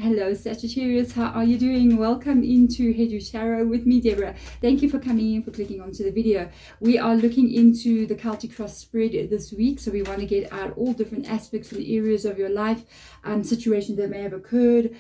Hello Sagittarius, how are you doing? Welcome into Hedu Tarot with me, Deborah. Thank you for coming in, for clicking onto the video. We are looking into the Celtic cross spread this week, so we want to get out all different aspects and areas of your life, situations that may have occurred,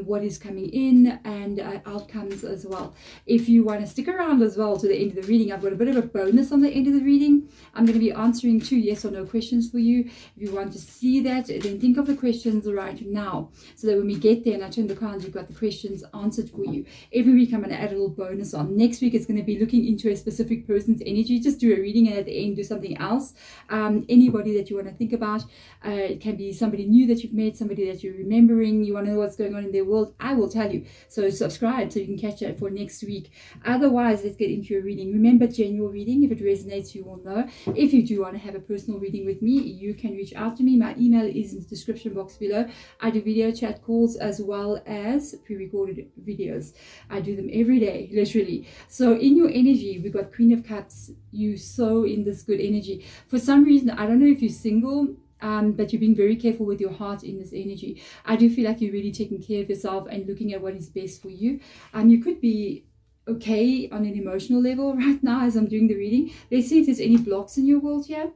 what is coming in, and outcomes as well. If you want to stick around as well to the end of the reading, I've got a bit of a bonus on the end of the reading. I'm going to be answering 2 yes or no questions for you. If you want to see that, then think of the questions right now, so that when we get there and I turn the cards, you've got the questions answered for you. Every week I'm going to add a little bonus on. Next week it's going to be looking into a specific person's energy. Just do a reading and at the end do something else. Anybody that you want to think about. It can be somebody new that you've met, somebody that you're remembering. You want to know what's going on in their world, I will tell you. So subscribe so you can catch that for next week. Otherwise, let's get into your reading. Remember, general reading. If it resonates, you will know. If you do want to have a personal reading with me, you can reach out to me. My email is in the description box below. I do video chat calls as well as pre-recorded videos. I do them every day, literally. So in your energy, we've got Queen of Cups. You sow in this good energy. For some reason, I don't know if you're single, but you're being very careful with your heart in this energy. I do feel like you're really taking care of yourself and looking at what is best for you. You could be okay on an emotional level right now as I'm doing the reading. Let's see if there's any blocks in your world here.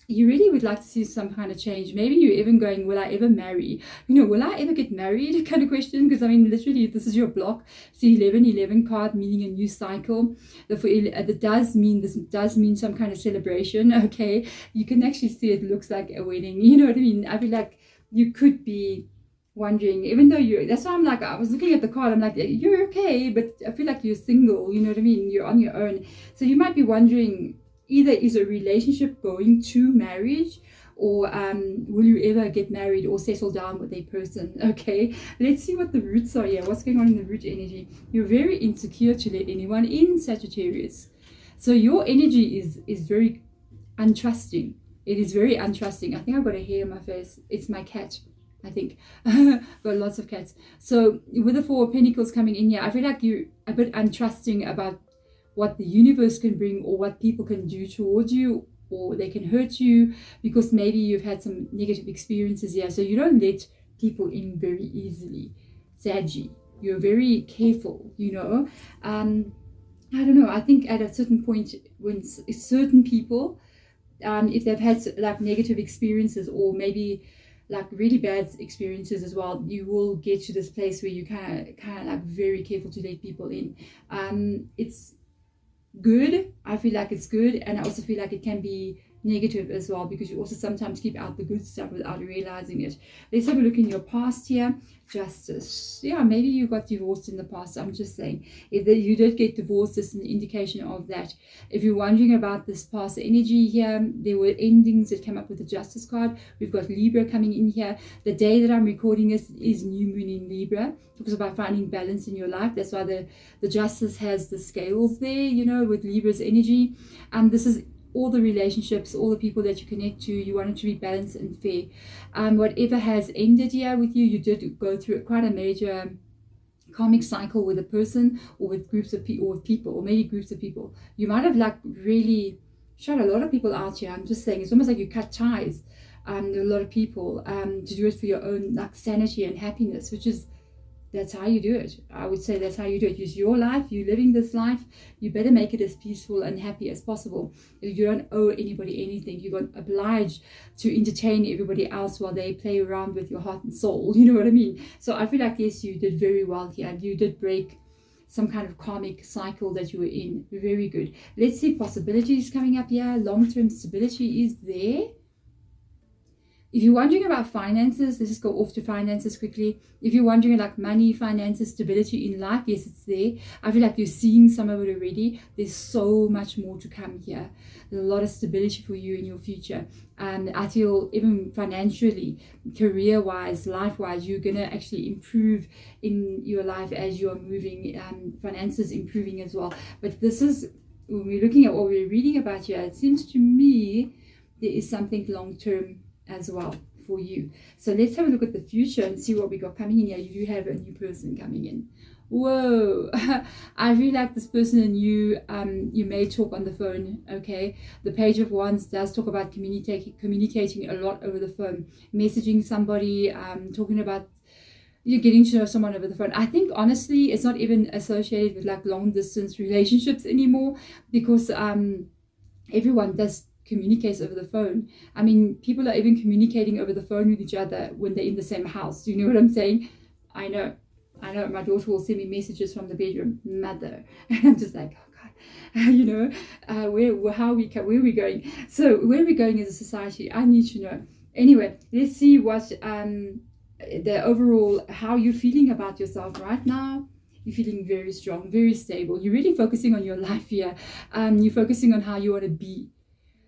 You really would like to see some kind of change. Maybe you're even going, will I ever marry? Will I ever get married kind of question? Because I mean, literally, this is your block. See, 11 card, meaning a new cycle. This does mean some kind of celebration, okay? You can actually see it looks like a wedding. You know what I mean? I feel like you could be wondering, even though that's why I'm like, I was looking at the card, I'm like, you're okay, but I feel like you're single, you know what I mean? You're on your own. So you might be wondering, either is a relationship going to marriage, or will you ever get married or settle down with a person? Okay, let's see what the roots are here. What's going on in the root energy? You're very insecure to let anyone in, Sagittarius. So your energy is very untrusting. It is very untrusting. I think I've got a hair on my face. It's my cat, I think. Got lots of cats. So with the Four of Pentacles coming in here, I feel like you're a bit untrusting about what the universe can bring, or what people can do towards you, or they can hurt you, because maybe you've had some negative experiences here. So you don't let people in very easily, Saggy. You're very careful, I don't know. I think at a certain point, when certain people, if they've had like negative experiences, or maybe like really bad experiences as well, you will get to this place where you kind of like very careful to let people in. It's good. I feel like it's good, and I also feel like it can be negative as well, because you also sometimes keep out the good stuff without realizing it. Let's have a look in your past here. Justice. Yeah, maybe you got divorced in the past. I'm just saying, if you did get divorced, this is an indication of that. If you're wondering about this past energy here, there were endings that came up with the Justice card. We've got Libra coming in here. The day that I'm recording this is new moon in Libra. Talks about finding balance in your life. That's why the Justice has the scales there, with Libra's energy. This is all the relationships, all the people that you connect to. You want it to be balanced and fair. Whatever has ended here with you, you did go through quite a major karmic cycle with a person, or with groups of people, or with people, or maybe groups of people. You might have like really shut a lot of people out here. I'm just saying, it's almost like you cut ties with a lot of people to do it for your own like sanity and happiness, which is, that's how you do it. I would say that's how you do it. Use your life. You're living this life. You better make it as peaceful and happy as possible. You don't owe anybody anything. You're not obliged to entertain everybody else while they play around with your heart and soul. You know what I mean? So I feel like, yes, you did very well here. You did break some kind of karmic cycle that you were in. Very good. Let's see possibilities coming up here. Long-term stability is there. If you're wondering about finances, let's just go off to finances quickly. If you're wondering like money, finances, stability in life, yes, it's there. I feel like you're seeing some of it already. There's so much more to come here. There's a lot of stability for you in your future. And I feel even financially, career-wise, life-wise, you're going to actually improve in your life as you are moving. Finances improving as well. But this is, when we're looking at what we're reading about here, it seems to me there is something long-term as well for you. So let's have a look at the future and see what we got coming in here. You do have a new person coming in. Whoa. I really like this person, and you may talk on the phone. Okay, the Page of Wands does talk about communicating a lot over the phone, messaging somebody, talking about you're getting to know someone over the phone. I think honestly it's not even associated with like long distance relationships anymore, because everyone does communicates over the phone. I mean, people are even communicating over the phone with each other when they're in the same house. Do you know what I'm saying? I know my daughter will send me messages from the bedroom, mother, and I'm just like, oh God, you know, where are we going? So where are we going as a society? I need to know. Anyway, let's see what the overall, how you're feeling about yourself right now. You're feeling very strong, very stable. You're really focusing on your life here. You're focusing on how you want to be.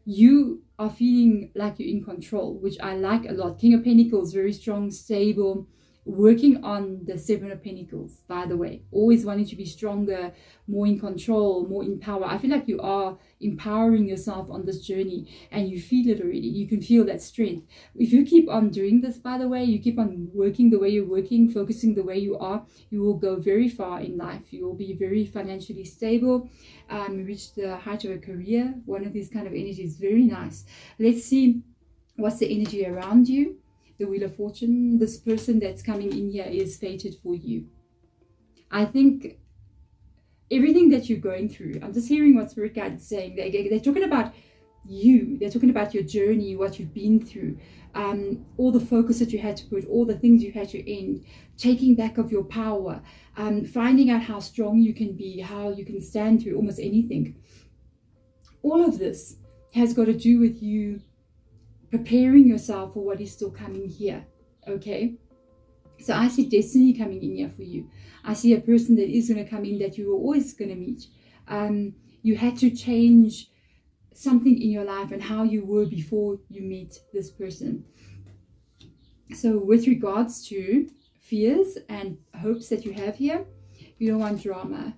You are feeling like you're in control, which I like a lot. King of Pentacles, very strong, stable, working on the Seven of Pentacles, by the way, always wanting to be stronger, more in control, more in power. I feel like you are empowering yourself on this journey, and you feel it already. You can feel that strength. If you keep on doing this, by the way, you keep on working the way you're working, focusing the way you are, you will go very far in life. You will be very financially stable, reach the height of a career. One of these kind of energies, very nice. Let's see what's the energy around you. The Wheel of Fortune, this person that's coming in here is fated for you. I think everything that you're going through, I'm just hearing what Spirit Guide is saying. They're talking about you. They're talking about your journey, what you've been through, all the focus that you had to put, all the things you had to end, taking back of your power, finding out how strong you can be, how you can stand through almost anything. All of this has got to do with you preparing yourself for what is still coming here. Okay, so I see destiny coming in here for you. I see a person that is going to come in that you were always going to meet. You had to change something in your life and how you were before you meet this person. So with regards to fears and hopes that you have here, you don't want drama.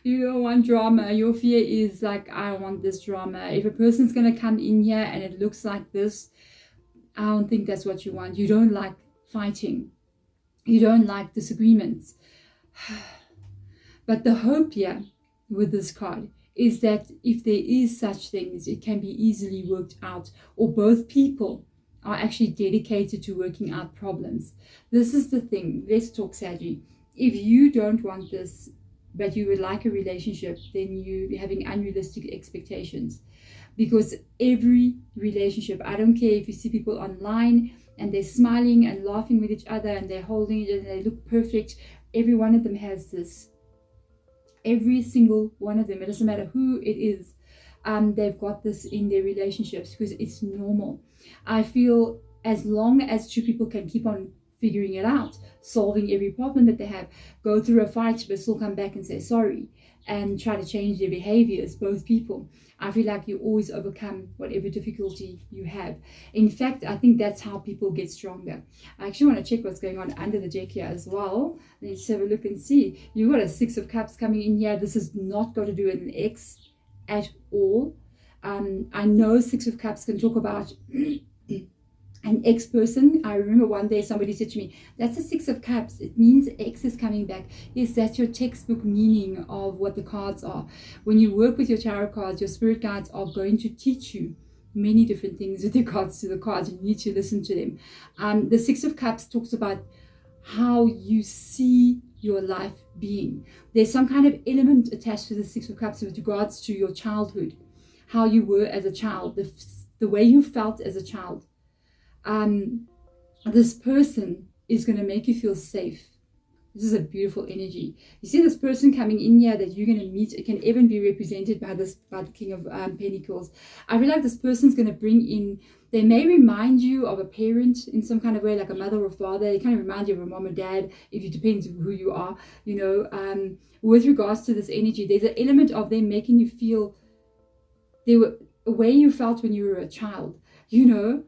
You don't want drama. Your fear is like, I don't want this drama. If a person's going to come in here and it looks like this, I don't think that's what you want. You don't like fighting. You don't like disagreements. But the hope here with this card is that if there is such things, it can be easily worked out, or both people are actually dedicated to working out problems. This is the thing. Let's talk Saggy. If you don't want this, but you would like a relationship, then you're having unrealistic expectations. Because every relationship, I don't care if you see people online and they're smiling and laughing with each other and they're holding it and they look perfect, every one of them has this. Every single one of them, it doesn't matter who it is, they've got this in their relationships because it's normal. I feel as long as two people can keep on figuring it out, solving every problem that they have, go through a fight but still come back and say sorry and try to change their behaviors, both people, I feel like you always overcome whatever difficulty you have. In fact, I think that's how people get stronger. I actually want to check what's going on under the deck here as well. Let's have a look and see. You've got a Six of Cups coming in here. This has not got to do with an ex at all. I know Six of Cups can talk about an ex person. I remember one day somebody said to me, that's a Six of Cups. It means ex is coming back. Yes, that's your textbook meaning of what the cards are. When you work with your tarot cards, your spirit guides are going to teach you many different things with regards to the cards, and you need to listen to them. The Six of Cups talks about how you see your life being. There's some kind of element attached to the Six of Cups with regards to your childhood, how you were as a child, the way you felt as a child. This person is going to make you feel safe. This is a beautiful energy. You see this person coming in here that you're going to meet. It can even be represented by the King of Pentacles. I feel like this person's going to bring in, they may remind you of a parent in some kind of way, like a mother or father. They kind of remind you of a mom or dad, if it depends who you are, you know. With regards to this energy, there's an element of them making you feel they were a way you felt when you were a child, you know.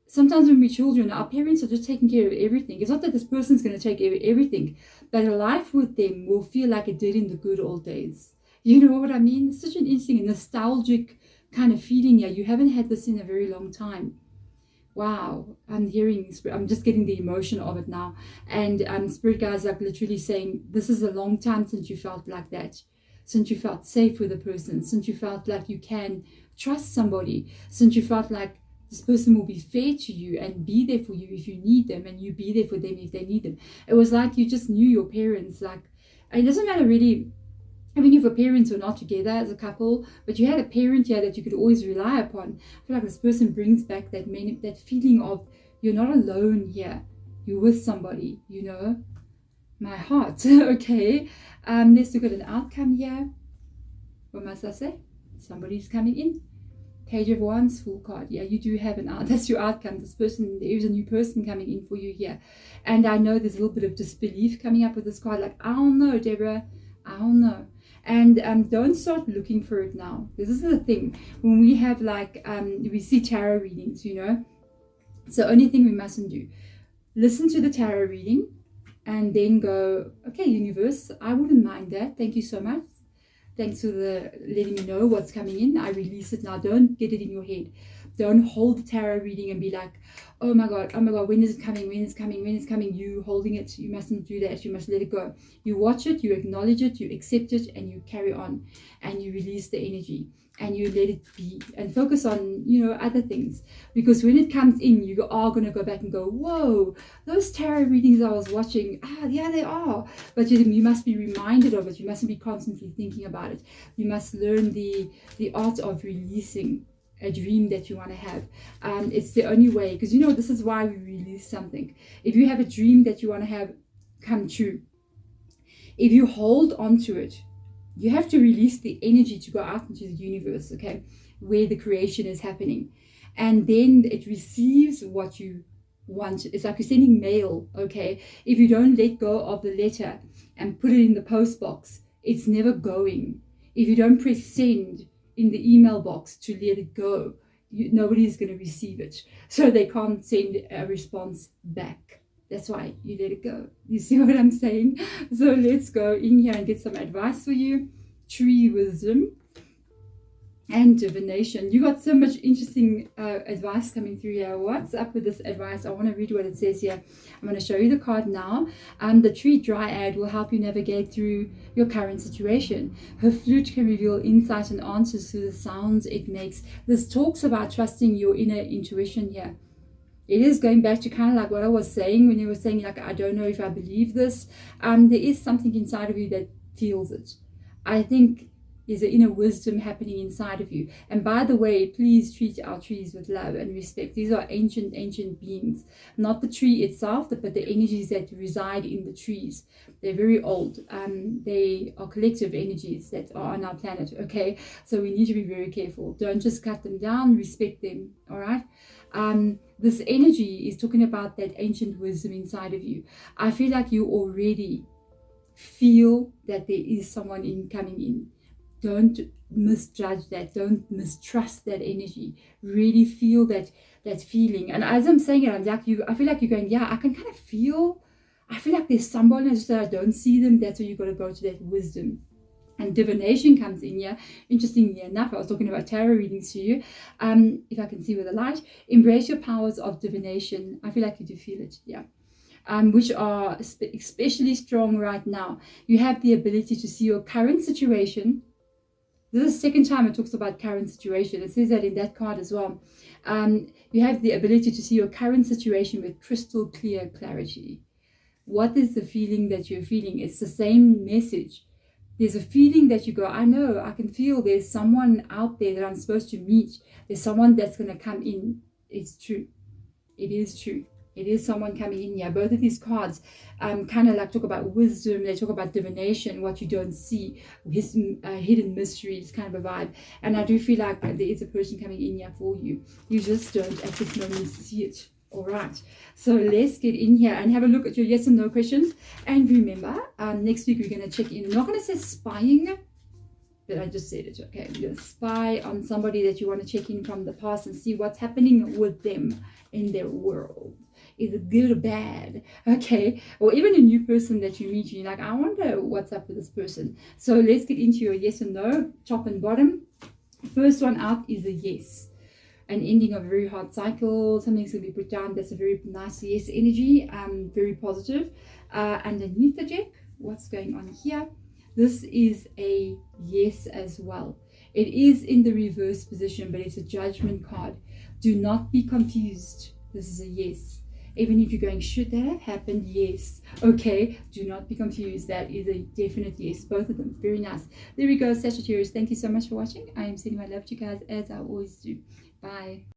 Sometimes when we're children, our parents are just taking care of everything. It's not that this person's going to take care of everything, but a life with them will feel like it did in the good old days. You know what I mean? It's such an interesting, nostalgic kind of feeling here. You haven't had this in a very long time. Wow, I'm just getting the emotion of it now. And spirit guides like literally saying, this is a long time since you felt like that. Since you felt safe with a person. Since you felt like you can trust somebody. Since you felt like This person will be fair to you and be there for you if you need them, and you be there for them if they need them. It was like you just knew your parents. Like, it doesn't matter really, I mean, if your parents were not together as a couple, but you had a parent here that you could always rely upon. I feel like this person brings back that feeling of you're not alone here. You're with somebody, you know. My heart. Okay. Let's look at an outcome here. What must I say? Somebody's coming in. Page of Wands, full card. Yeah, you do have that's your outcome. This person, there is a new person coming in for you here. And I know there's a little bit of disbelief coming up with this card. Like, I don't know, Deborah. I don't know. And don't start looking for it now. This is the thing. When we have like, we see tarot readings, you know. It's the only thing we mustn't do. Listen to the tarot reading and then go, okay, universe, I wouldn't mind that. Thank you so much. Thanks for letting me know what's coming in. I release it now. Don't get it in your head. Don't hold the tarot reading and be like, oh my God, when is it coming? When is it coming? When is it coming? You holding it. You mustn't do that. You must let it go. You watch it, you acknowledge it, you accept it, and you carry on, and you release the energy, and you let it be, and focus on, you know, other things. Because when it comes in, you are going to go back and go, whoa, those tarot readings I was watching, yeah, they are. But you must be reminded of it. You mustn't be constantly thinking about it. You must learn the art of releasing a dream that you want to have. It's the only way, because you know, this is why we release something. If you have a dream that you want to have come true, if you hold on to it, you have to release the energy to go out into the universe, okay, where the creation is happening, and then it receives what you want. It's like you're sending mail, okay. If you don't let go of the letter and put it in the post box, it's never going. If you don't press send in the email box to let it go, nobody's going to receive it, so they can't send a response back. That's why you let it go. You see what I'm saying? So let's go in here and get some advice for you. Tree wisdom and divination. You got so much interesting advice coming through here. What's up with this advice? I want to read what it says here. I'm going to show you the card now. The tree dryad will help you navigate through your current situation. Her flute can reveal insight and answers through the sounds it makes. This talks about trusting your inner intuition here. It is going back to kind of like what I was saying when you were saying, like, I don't know if I believe this. There is something inside of you that feels it. I think there's an inner wisdom happening inside of you. And by the way, please treat our trees with love and respect. These are ancient beings. Not the tree itself, but the energies that reside in the trees. They're very old. They are collective energies that are on our planet, okay? So we need to be very careful. Don't just cut them down, respect them, all right? This energy is talking about that ancient wisdom inside of you. I feel like you already feel that there is someone coming in. Don't misjudge that. Don't mistrust that energy. Really feel that feeling. And as I'm saying it, I feel like you're going, yeah, I can kind of feel. I feel like there's someone, and just I don't see them. That's where you got to go to that wisdom. And divination comes in here. Interestingly enough, I was talking about tarot readings to you. If I can see with the light, embrace your powers of divination. I feel like you do feel it, yeah. Which are especially strong right now. You have the ability to see your current situation. This is the second time it talks about current situation. It says that in that card as well. You have the ability to see your current situation with crystal clear clarity. What is the feeling that you're feeling? It's the same message. There's a feeling that you go, I know, I can feel there's someone out there that I'm supposed to meet. There's someone that's going to come in. It's true. It is true. It is someone coming in here. Both of these cards kind of like talk about wisdom. They talk about divination, what you don't see, hidden mysteries, kind of a vibe. And I do feel like there is a person coming in here for you. You just don't at this moment see it. All right, so let's get in here and have a look at your yes and no questions. And remember, next week we're going to check in. I'm not going to say spying, but I just said it, okay? You're going to spy on somebody that you want to check in from the past and see what's happening with them in their world. Is it good or bad? Okay, or even a new person that you meet, you're like, I wonder what's up with this person. So let's get into your yes and no, top and bottom. First one out is a yes. An ending of a very hard cycle, something's going to be put down. That's a very nice yes energy, very positive. Underneath the deck, what's going on here? This is a yes as well. It is in the reverse position, but it's a judgment card. Do not be confused. This is a yes. Even if you're going, should that have happened? Yes. Okay, do not be confused. That is a definite yes. Both of them. Very nice. There we go, Sagittarius. Thank you so much for watching. I am sending my love to you guys as I always do. Bye.